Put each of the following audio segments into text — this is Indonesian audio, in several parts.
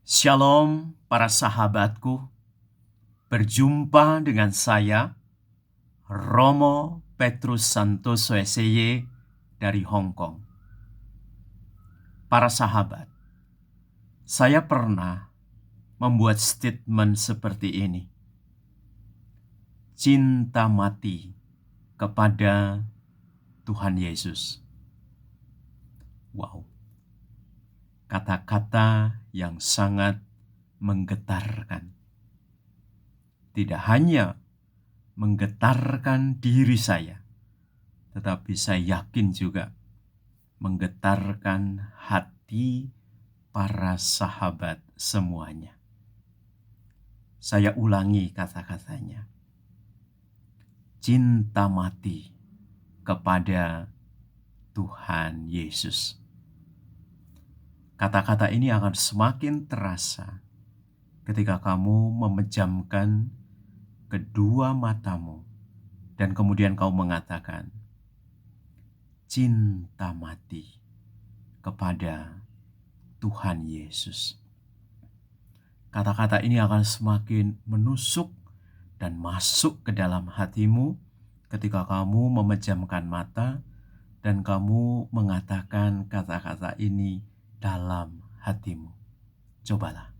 Shalom para sahabatku, berjumpa dengan saya Romo Petrus Santoso SY dari Hong Kong. Para sahabat, saya pernah membuat statement seperti ini. Cinta mati kepada Tuhan Yesus. Wow, kata-kata yang sangat menggetarkan. Tidak hanya menggetarkan diri saya, tetapi saya yakin juga menggetarkan hati para sahabat semuanya. Saya ulangi kata-katanya. Cinta mati kepada Tuhan Yesus. Kata-kata ini akan semakin terasa ketika kamu memejamkan kedua matamu dan kemudian kau mengatakan, cinta mati kepada Tuhan Yesus. Kata-kata ini akan semakin menusuk dan masuk ke dalam hatimu ketika kamu memejamkan mata dan kamu mengatakan kata-kata ini dalam hatimu. Cobalah,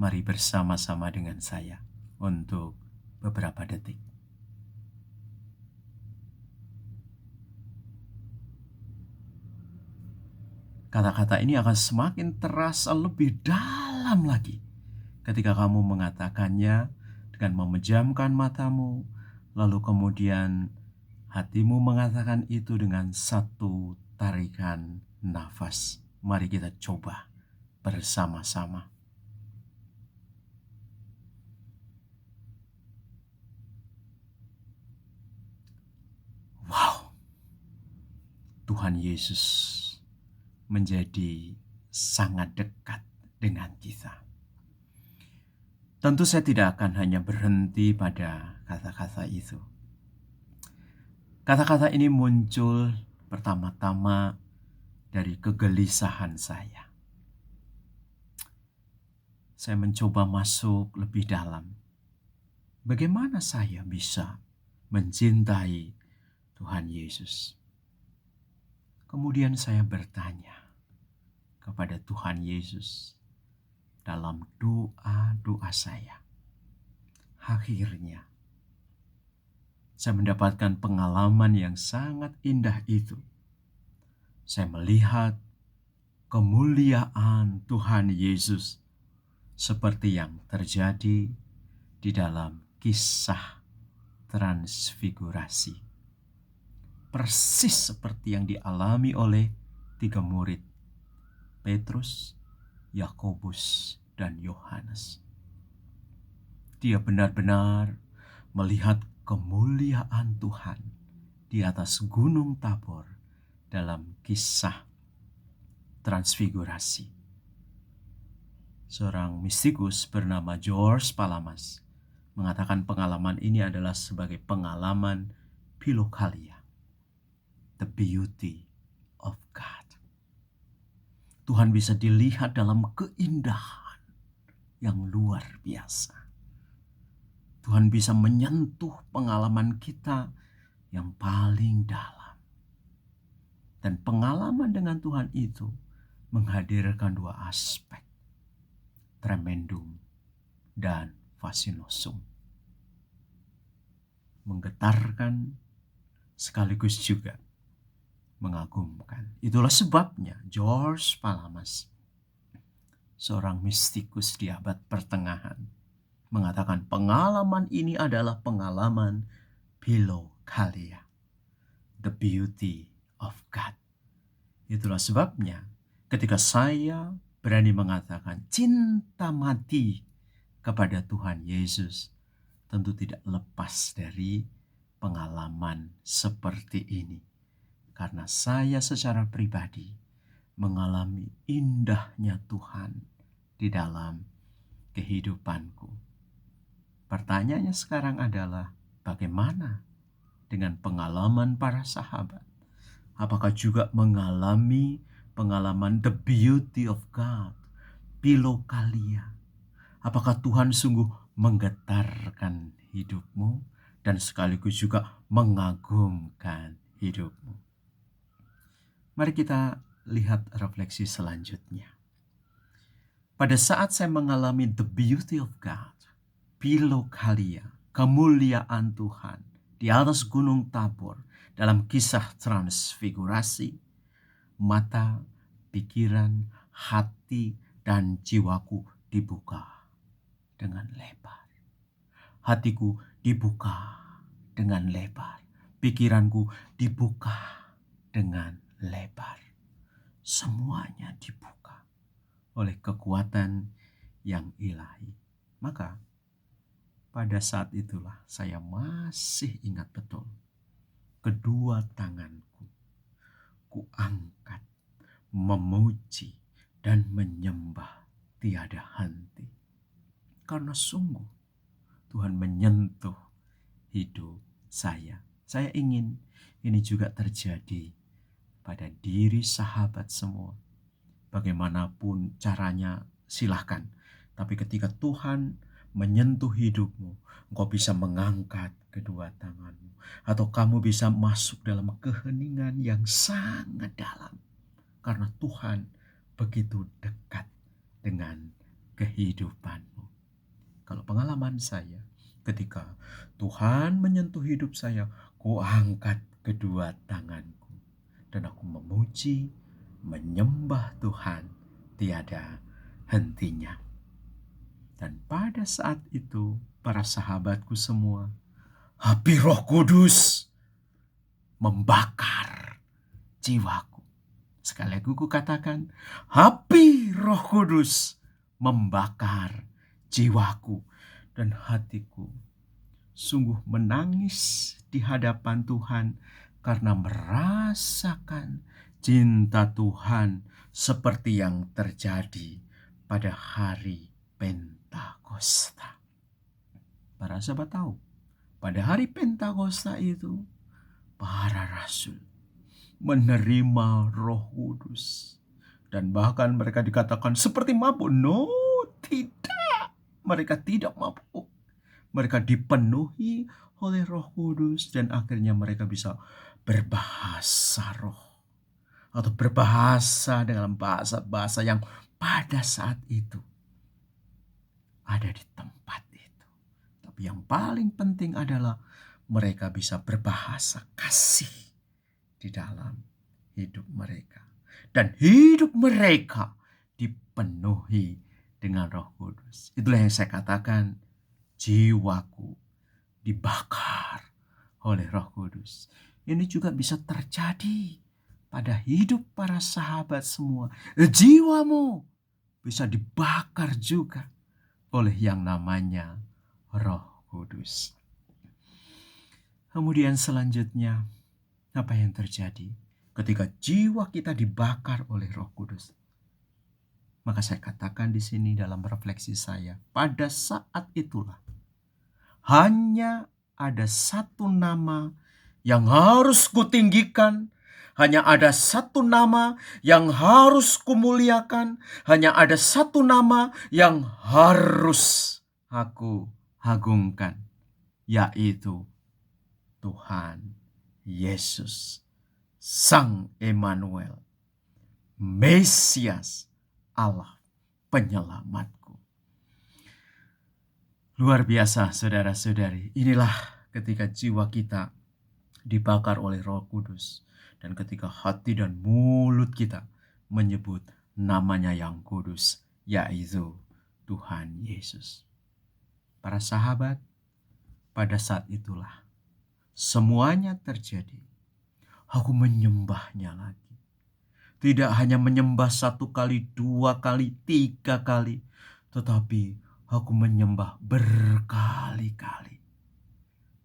mari bersama-sama dengan saya untuk beberapa detik. Kata-kata ini akan semakin terasa lebih dalam lagi ketika kamu mengatakannya dengan memejamkan matamu, lalu kemudian hatimu mengatakan itu dengan satu tarikan nafas. Mari kita coba bersama-sama. Wow, Tuhan Yesus menjadi sangat dekat dengan kita. Tentu saya tidak akan hanya berhenti pada kata-kata itu. Kata-kata ini muncul pertama-tama dari kegelisahan saya. Saya mencoba masuk lebih dalam. Bagaimana saya bisa mencintai Tuhan Yesus? Kemudian saya bertanya kepada Tuhan Yesus dalam doa-doa saya. Akhirnya, saya mendapatkan pengalaman yang sangat indah itu. Saya melihat kemuliaan Tuhan Yesus seperti yang terjadi di dalam kisah transfigurasi. Persis seperti yang dialami oleh 3 murid, Petrus, Yakobus, dan Yohanes. Dia benar-benar melihat kemuliaan Tuhan di atas Gunung Tabor dalam kisah transfigurasi. Seorang mistikus bernama George Palamas mengatakan pengalaman ini adalah sebagai pengalaman Philokalia, the beauty of God. Tuhan bisa dilihat dalam keindahan yang luar biasa. Tuhan bisa menyentuh pengalaman kita yang paling dalam. Dan pengalaman dengan Tuhan itu menghadirkan 2 aspek, tremendum dan fascinosum. Menggetarkan sekaligus juga mengagumkan. Itulah sebabnya George Palamas, seorang mistikus di abad pertengahan, mengatakan pengalaman ini adalah pengalaman Philokalia, the beauty of God. Itulah sebabnya ketika saya berani mengatakan cinta mati kepada Tuhan Yesus, tentu tidak lepas dari pengalaman seperti ini. Karena saya secara pribadi mengalami indahnya Tuhan di dalam kehidupanku. Pertanyaannya sekarang adalah bagaimana dengan pengalaman para sahabat? Apakah juga mengalami pengalaman the beauty of God, Pilokalia. Apakah Tuhan sungguh menggetarkan hidupmu dan sekaligus juga mengagumkan hidupmu? Mari kita lihat refleksi selanjutnya. Pada saat saya mengalami the beauty of God, Pilokalia, kemuliaan Tuhan di atas Gunung Tabor dalam kisah transfigurasi, mata, pikiran, hati, dan jiwaku dibuka dengan lebar. Hatiku dibuka dengan lebar. Pikiranku dibuka dengan lebar. Semuanya dibuka oleh kekuatan yang ilahi. Maka pada saat itulah saya masih ingat betul. Kedua tanganku kuangkat, memuji dan menyembah tiada henti. Karena sungguh Tuhan menyentuh hidup saya. Saya ingin ini juga terjadi pada diri sahabat semua. Bagaimanapun caranya silahkan. Tapi ketika Tuhan menyentuh hidupmu, engkau bisa mengangkat kedua tanganmu. Atau kamu bisa masuk dalam keheningan yang sangat dalam. Karena Tuhan begitu dekat dengan kehidupanmu. Kalau pengalaman saya, ketika Tuhan menyentuh hidup saya, ku angkat kedua tanganku. Dan aku memuji, menyembah Tuhan tiada hentinya. Dan pada saat itu, para sahabatku semua, api Roh Kudus membakar jiwaku. Sekali lagi ku katakan, api Roh Kudus membakar jiwaku dan hatiku. Sungguh menangis di hadapan Tuhan karena merasakan cinta Tuhan seperti yang terjadi pada hari Pentakosta. Para sahabat tahu, pada hari Pentakosta itu para rasul menerima Roh Kudus. Dan bahkan mereka dikatakan seperti mabuk. No, tidak. Mereka tidak mabuk. Mereka dipenuhi oleh Roh Kudus dan akhirnya mereka bisa berbahasa roh. Atau berbahasa dalam bahasa-bahasa yang pada saat itu ada di tempat itu. Tapi yang paling penting adalah mereka bisa berbahasa kasih di dalam hidup mereka. Dan hidup mereka dipenuhi dengan Roh Kudus. Itulah yang saya katakan, jiwaku dibakar oleh Roh Kudus. Ini juga bisa terjadi pada hidup para sahabat semua. Jiwamu bisa dibakar juga oleh yang namanya Roh Kudus. Kemudian selanjutnya, apa yang terjadi ketika jiwa kita dibakar oleh Roh Kudus? Maka saya katakan di sini dalam refleksi saya, pada saat itulah hanya ada satu nama yang harus kutinggikan, hanya ada satu nama yang harus kumuliakan, hanya ada satu nama yang harus aku agungkan, yaitu Tuhan Yesus, Sang Emmanuel, Mesias, Allah penyelamatku. Luar biasa saudara-saudari, inilah ketika jiwa kita dibakar oleh Roh Kudus dan ketika hati dan mulut kita menyebut namanya yang kudus, yaitu Tuhan Yesus. Para sahabat, pada saat itulah semuanya terjadi. Aku menyembahnya lagi. Tidak hanya menyembah 1 kali, 2 kali, 3 kali. Tetapi aku menyembah berkali-kali.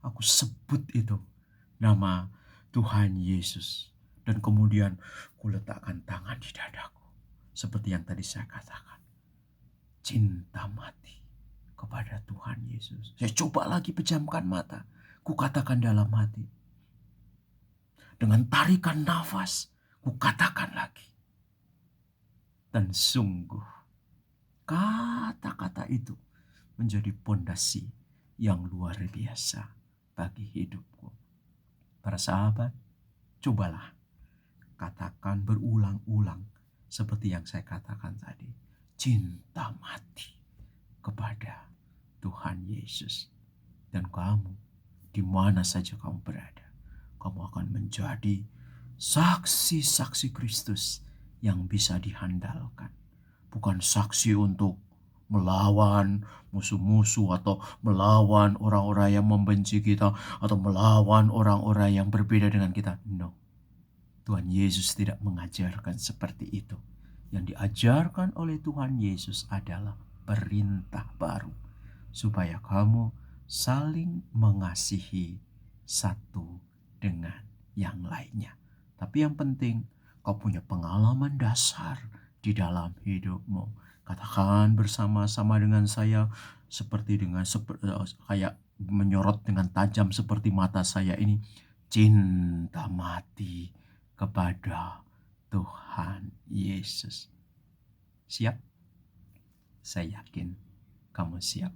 Aku sebut itu nama Tuhan Yesus. Dan kemudian kuletakkan tangan di dadaku. Seperti yang tadi saya katakan. Cinta mati kepada Tuhan Yesus. Saya coba lagi pejamkan mata. Kukatakan dalam hati. Dengan tarikan nafas, kukatakan lagi. Dan sungguh Kata-kata itu menjadi pondasi yang luar biasa bagi hidupku. Para sahabat, cobalah katakan berulang-ulang seperti yang saya katakan tadi. Cinta mati kepada Tuhan Yesus. Dan kamu, di mana saja kamu berada, kamu akan menjadi saksi-saksi Kristus yang bisa dihandalkan. Bukan saksi untuk melawan musuh-musuh atau melawan orang-orang yang membenci kita atau melawan orang-orang yang berbeda dengan kita. No. Tuhan Yesus tidak mengajarkan seperti itu. Yang diajarkan oleh Tuhan Yesus adalah perintah baru, supaya kamu saling mengasihi satu dengan yang lainnya. Tapi yang penting, kau punya pengalaman dasar di dalam hidupmu. Katakan bersama-sama dengan saya, kayak menyorot dengan tajam seperti mata saya ini. Cinta mati kepada Tuhan Yesus. Siap? Saya yakin kamu siap.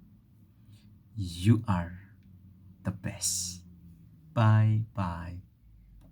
You are the best. Bye-bye.